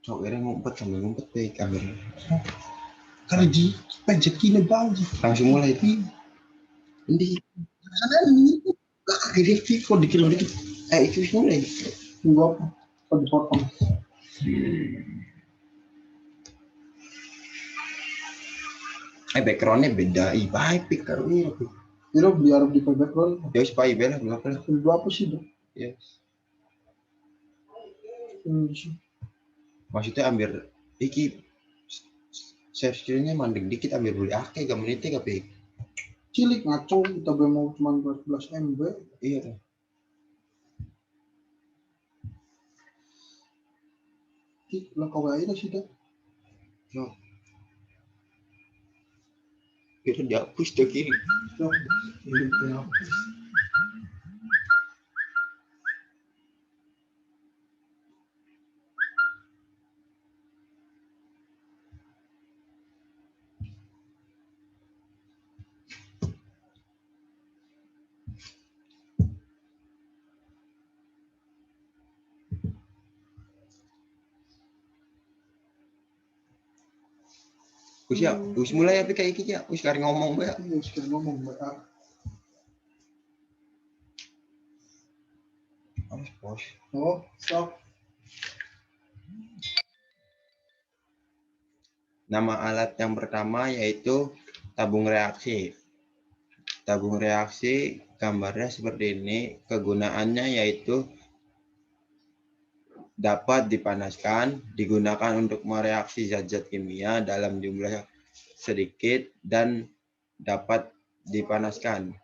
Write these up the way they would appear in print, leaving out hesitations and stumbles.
Cok, kira ngumpet sambil ngumpet deh kamera. Karena di pajak kini bang. Langsung mulai. Ini sana ini. Akhirnya kok dikira dikit. Itu mulai. Tunggu apa? Kok dipotong? Backgroundnya beda. Baik karo ini. Kira biar di background. Ya supaya bela berapa lah. Tunggu apa sih dong? Yes. Sih. Maksudnya ambil iki save skillnya mandek dikit ambil beli akeh gak menitnya tapi Cilik ngaco kita mau cuma 14 MB. iya tuh. Lah kau aja sih dah. Yo. Kita dihapus tuh kiri. Ini dihapus. Ya, us mulai apa kayak gitu ya? Us sekarang ngomong ya. Iya, sekarang ngomong mbak. Bos. Oh, stop. Nama alat yang pertama yaitu tabung reaksi. Tabung reaksi gambarnya seperti ini. Kegunaannya yaitu dapat dipanaskan, digunakan untuk mereaksi zat-zat kimia dalam jumlah sedikit dan dapat dipanaskan.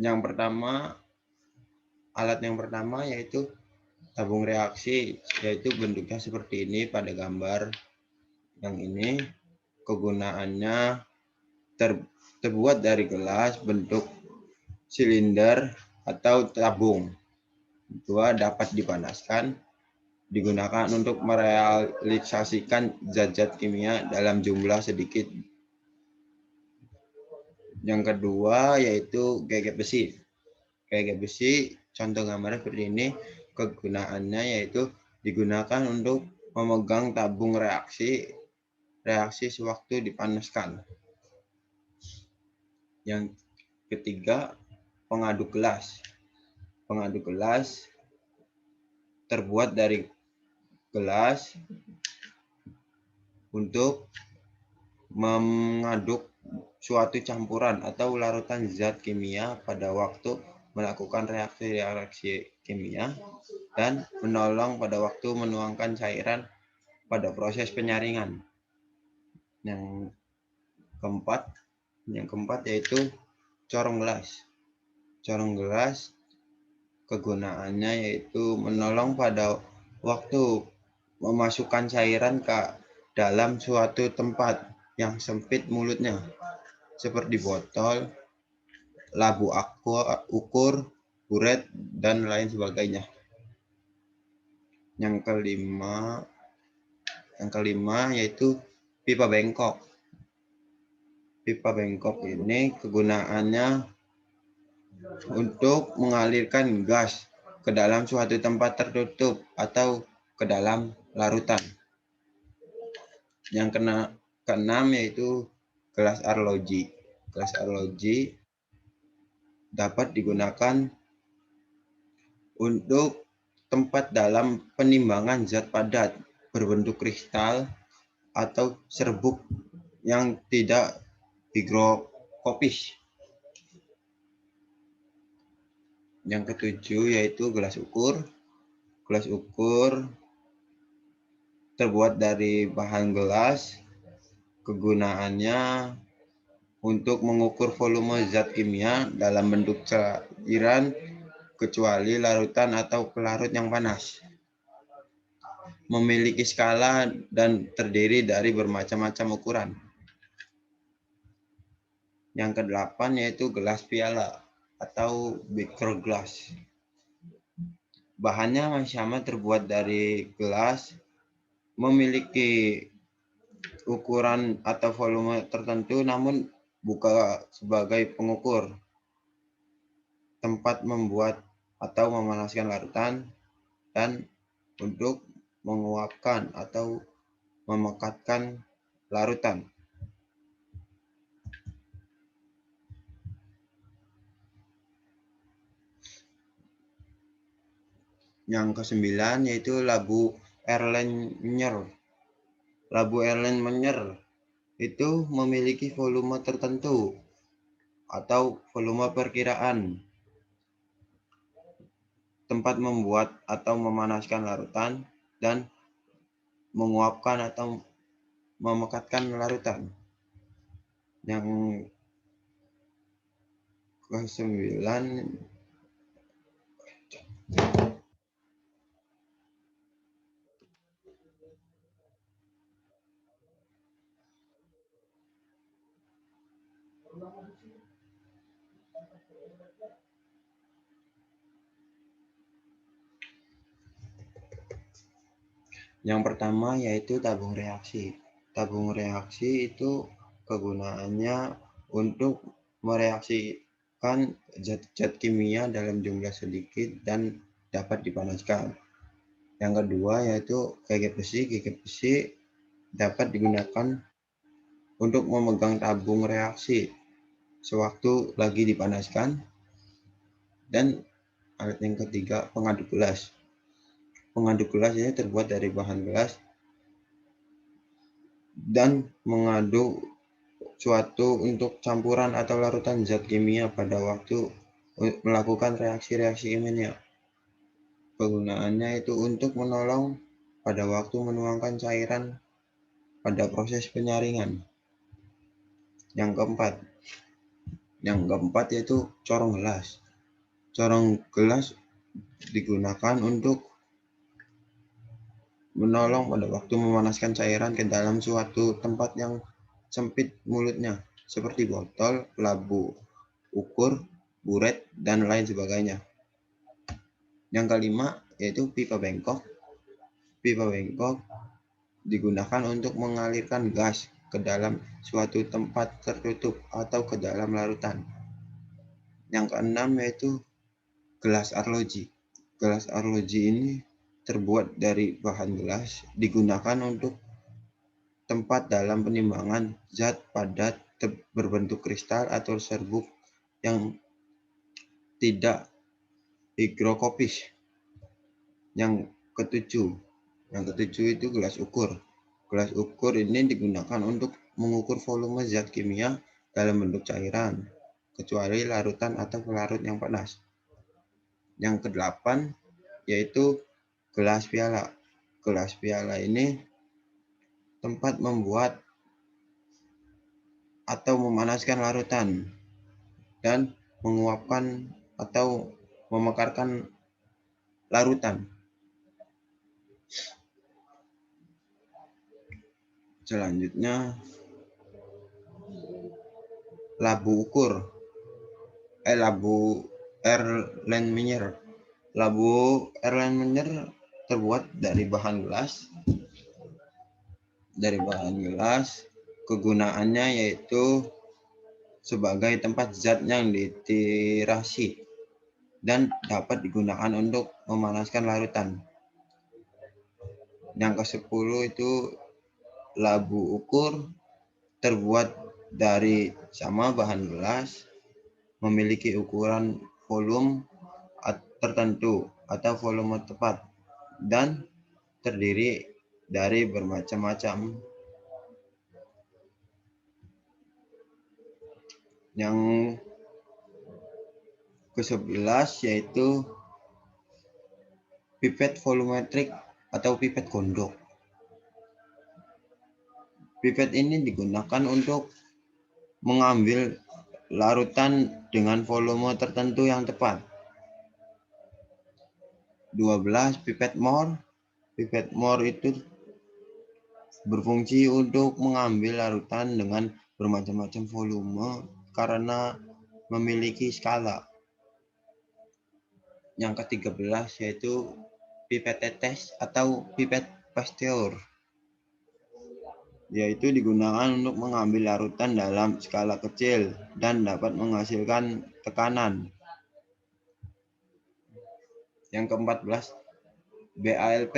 Yang pertama, alat yang pertama yaitu tabung reaksi, yaitu bentuknya seperti ini pada gambar yang ini. Kegunaannya terbuat dari gelas bentuk silinder atau tabung. Dua, dapat dipanaskan, digunakan untuk merealisasikan zat-zat kimia dalam jumlah sedikit. Yang kedua yaitu gegep besi. Gegep besi, contoh gambarnya seperti ini. Kegunaannya yaitu digunakan untuk memegang tabung reaksi sewaktu dipanaskan. Yang ketiga, pengaduk gelas. Pengaduk gelas terbuat dari gelas untuk mengaduk suatu campuran atau larutan zat kimia pada waktu melakukan reaksi-reaksi kimia dan menolong pada waktu menuangkan cairan pada proses penyaringan. Yang keempat yaitu corong gelas. Corong gelas kegunaannya yaitu menolong pada waktu memasukkan cairan ke dalam suatu tempat yang sempit mulutnya, seperti botol, labu ukur, buret, dan lain sebagainya. Yang kelima yaitu pipa bengkok. Pipa bengkok ini kegunaannya untuk mengalirkan gas ke dalam suatu tempat tertutup atau ke dalam larutan. Yang keenam yaitu gelas arloji. Gelas arloji dapat digunakan untuk tempat dalam penimbangan zat padat berbentuk kristal atau serbuk yang tidak higrokopis. Yang ketujuh yaitu gelas ukur. Gelas ukur terbuat dari bahan gelas. Kegunaannya untuk mengukur volume zat kimia dalam bentuk cairan kecuali larutan atau pelarut yang panas. Memiliki skala dan terdiri dari bermacam-macam ukuran. Yang kedelapan yaitu gelas piala atau beaker glass. Bahannya masih sama, terbuat dari gelas, memiliki ukuran atau volume tertentu namun bukan sebagai pengukur. tempat membuat atau memanaskan larutan, dan untuk menguapkan atau memekatkan larutan. Yang kesembilan yaitu labu Erlenmeyer. Labu Erlenmeyer itu memiliki volume tertentu atau volume perkiraan tempat membuat atau memanaskan larutan dan menguapkan atau memekatkan larutan. Yang kesembilan yang pertama yaitu tabung reaksi. Tabung reaksi itu kegunaannya untuk mereaksikan zat-zat kimia dalam jumlah sedikit dan dapat dipanaskan. Yang kedua yaitu gegep besi. Gegep besi dapat digunakan untuk memegang tabung reaksi sewaktu lagi dipanaskan. Dan alat yang ketiga, pengaduk gelas. Pengaduk gelas ini terbuat dari bahan gelas dan mengaduk suatu untuk campuran atau larutan zat kimia pada waktu melakukan reaksi-reaksi kimia. Kegunaannya itu untuk menolong pada waktu menuangkan cairan pada proses penyaringan. Yang keempat yaitu corong gelas. Corong gelas digunakan untuk menolong pada waktu memanaskan cairan ke dalam suatu tempat yang sempit mulutnya, seperti botol, labu ukur, buret, dan lain sebagainya. Yang kelima yaitu pipa bengkok. Pipa bengkok digunakan untuk mengalirkan gas ke dalam suatu tempat tertutup atau ke dalam larutan. Yang keenam yaitu gelas arloji. Gelas arloji ini terbuat dari bahan gelas, digunakan untuk tempat dalam penimbangan zat padat berbentuk kristal atau serbuk yang tidak higrokopis. Yang ketujuh itu gelas ukur. Gelas ukur ini digunakan untuk mengukur volume zat kimia dalam bentuk cairan, kecuali larutan atau pelarut yang panas. Yang kedelapan yaitu gelas piala. Gelas piala ini tempat membuat atau memanaskan larutan dan menguapkan atau memekarkan larutan. Selanjutnya labu ukur. Labu Erlenmeyer. Labu Erlenmeyer terbuat dari bahan gelas. Kegunaannya yaitu sebagai tempat zat yang ditirasi dan dapat digunakan untuk memanaskan larutan. Yang ke-10 itu labu ukur, terbuat dari sama bahan gelas, memiliki ukuran volume tertentu atau volume tepat, dan terdiri dari bermacam-macam. Yang ke-11 yaitu pipet volumetrik atau pipet gondok. Pipet ini digunakan untuk mengambil larutan dengan volume tertentu yang tepat. 12 pipet Mohr. Pipet Mohr itu berfungsi untuk mengambil larutan dengan bermacam-macam volume karena memiliki skala. Yang ke-13 yaitu pipet tetes atau pipet Pasteur, yaitu digunakan untuk mengambil larutan dalam skala kecil dan dapat menghasilkan tekanan. Yang ke-14 BALP,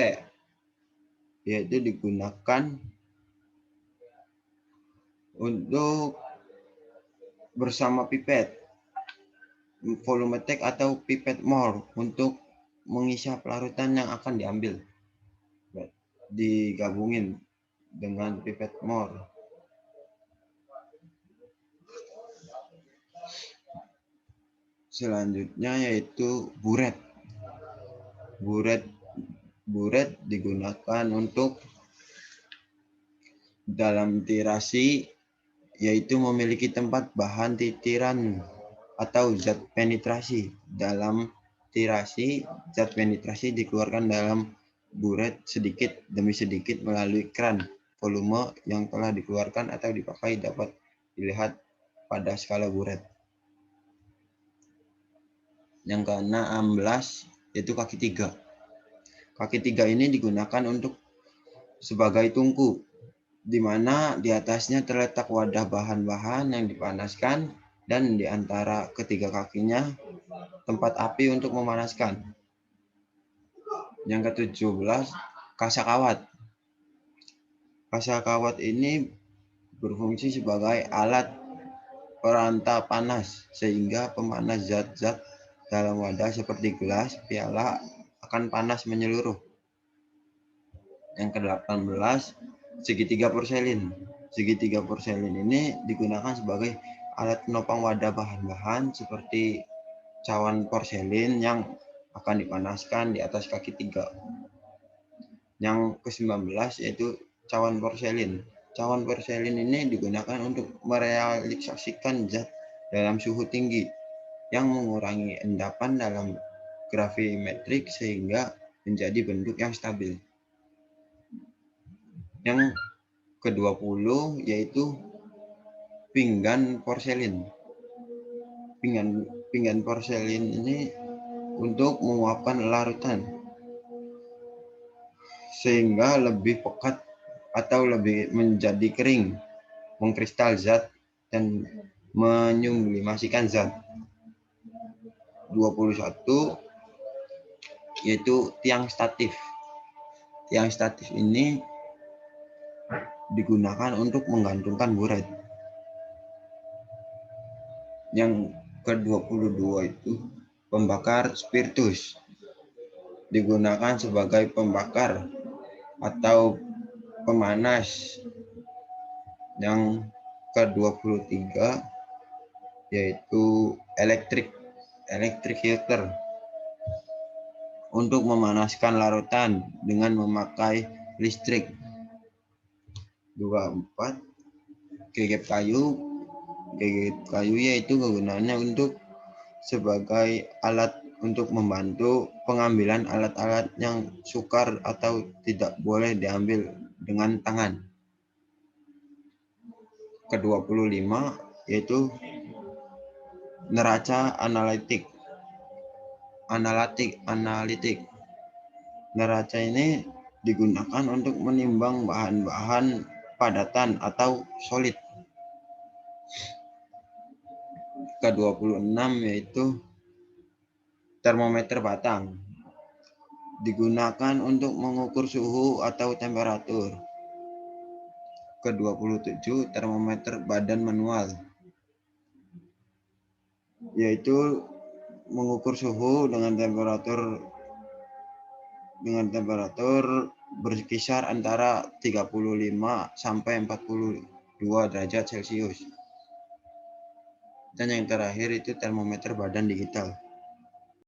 yaitu digunakan untuk bersama pipet, volumetric atau pipet more untuk mengisap larutan yang akan diambil, digabungin dengan pipet more. Selanjutnya yaitu buret. Buret digunakan untuk dalam tirasi, yaitu memiliki tempat bahan titiran atau zat penetrasi. Dalam tirasi, zat penetrasi dikeluarkan dalam buret sedikit demi sedikit melalui keran. Volume yang telah dikeluarkan atau dipakai dapat dilihat pada skala buret. Yang ke-16 yaitu kaki 3. Kaki 3 ini digunakan untuk sebagai tungku, di mana di atasnya terletak wadah bahan-bahan yang dipanaskan dan di antara ketiga kakinya tempat api untuk memanaskan. Yang ke-17 kasak kawat. Kasak kawat ini berfungsi sebagai alat perantah panas, sehingga pemanas zat-zat dalam wadah seperti gelas, piala akan panas menyeluruh. Yang ke-18 segitiga porselin. Segitiga porselin ini digunakan sebagai alat penopang wadah bahan-bahan seperti cawan porselin yang akan dipanaskan di atas kaki 3. Yang ke-19 yaitu cawan porselin. Cawan porselin ini digunakan untuk merealisasikan zat dalam suhu tinggi yang mengurangi endapan dalam gravimetrik sehingga menjadi bentuk yang stabil. Yang ke-20 yaitu pinggan porselin. Pinggan porselin ini untuk menguapkan larutan sehingga lebih pekat atau lebih menjadi kering, mengkristal zat dan menyublimasikan zat. 21 yaitu tiang statif. Tiang statif ini digunakan untuk menggantungkan buret. Yang ke-22 itu pembakar spiritus. Digunakan sebagai pembakar atau pemanas. Yang ke-23 yaitu electric heater untuk memanaskan larutan dengan memakai listrik. 24 gegep kayu. Gegep kayu yaitu kegunaannya untuk sebagai alat untuk membantu pengambilan alat-alat yang sukar atau tidak boleh diambil dengan tangan. Ke-25 yaitu neraca analitik. Neraca ini digunakan untuk menimbang bahan-bahan padatan atau solid. Ke-26 yaitu termometer batang. Digunakan untuk mengukur suhu atau temperatur. Ke-27 termometer badan manual, yaitu mengukur suhu dengan temperatur berkisar antara 35 sampai 42 derajat Celcius. Dan yang terakhir itu termometer badan digital.